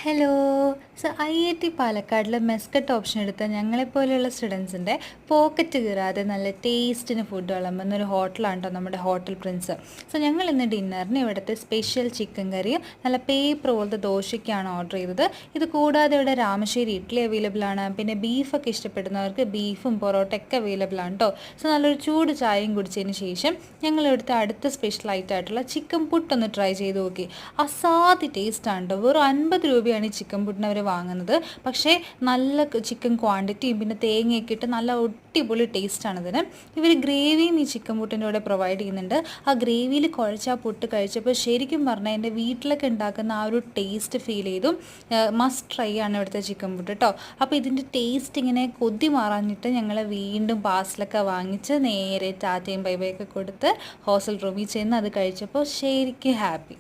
Hello. So IIT പാലക്കാടിലെ മെസ്കറ്റ് option എടുത്ത ഞങ്ങളെപ്പോലെയുള്ള സ്റ്റുഡൻസിൻ്റെ pocket കീറാതെ നല്ല ടേസ്റ്റിന് ഫുഡ് വിളമ്പുന്ന ഒരു ഹോട്ടലാണ് കേട്ടോ നമ്മുടെ ഹോട്ടൽ പ്രിൻസ്. സോ ഞങ്ങൾ ഇന്ന് ഡിന്നറിന് ഇവിടുത്തെ സ്പെഷ്യൽ ചിക്കൻ കറിയും നല്ല പേപ്പർ പോലത്തെ ദോശയ്ക്കാണ് ഓർഡർ ചെയ്തത്. ഇത് കൂടാതെ ഇവിടെ രാമശ്ശേരി ഇഡ്ഡലി അവൈലബിൾ ആണ്. പിന്നെ ബീഫൊക്കെ ഇഷ്ടപ്പെടുന്നവർക്ക് ബീഫും പൊറോട്ടയൊക്കെ അവൈലബിൾ ആണ് കേട്ടോ. സോ നല്ലൊരു ചൂട് ചായയും കുടിച്ചതിന് ശേഷം ഞങ്ങൾ ഇവിടുത്തെ അടുത്ത സ്പെഷ്യൽ ആയിട്ടുള്ള ചിക്കൻ പുട്ടൊന്ന് ട്രൈ ചെയ്ത് നോക്കി. അസാധ്യ ടേസ്റ്റാണ് കേട്ടോ. വെറും 50 രൂപയാണ് ഈ ചിക്കൻ പുട്ടിന് അവർ വാങ്ങുന്നത്. പക്ഷേ നല്ല ചിക്കൻ ക്വാണ്ടിറ്റിയും പിന്നെ തേങ്ങയൊക്കെ ഇട്ട് നല്ല അടിപൊളി ടേസ്റ്റാണ് ഇതിന്. ഇവർ ഗ്രേവിയും ഈ ചിക്കൻ പുട്ടിൻ്റെ കൂടെ പ്രൊവൈഡ് ചെയ്യുന്നുണ്ട്. ആ ഗ്രേവിയിൽ കുഴച്ച ആ പുട്ട് കഴിച്ചപ്പോൾ ശരിക്കും പറഞ്ഞാൽ എൻ്റെ വീട്ടിലൊക്കെ ഉണ്ടാക്കുന്ന ആ ഒരു ടേസ്റ്റ് ഫീൽ ചെയ്തു. മസ്റ്റ് ട്രൈ ആണ് ഇവിടുത്തെ ചിക്കൻ പുട്ട് കേട്ടോ. അപ്പോൾ ഇതിൻ്റെ ടേസ്റ്റ് ഇങ്ങനെ കൊതി മാറാഞ്ഞിട്ട് ഞങ്ങൾ വീണ്ടും പാർസലൊക്കെ വാങ്ങിച്ച് നേരെ ടാറ്റയും ബൈ ബൈ ഒക്കെ കൊടുത്ത് ഹോസ്റ്റൽ റൂമിൽ ചെന്ന് അത് കഴിച്ചപ്പോൾ ശരിക്കും ഹാപ്പി.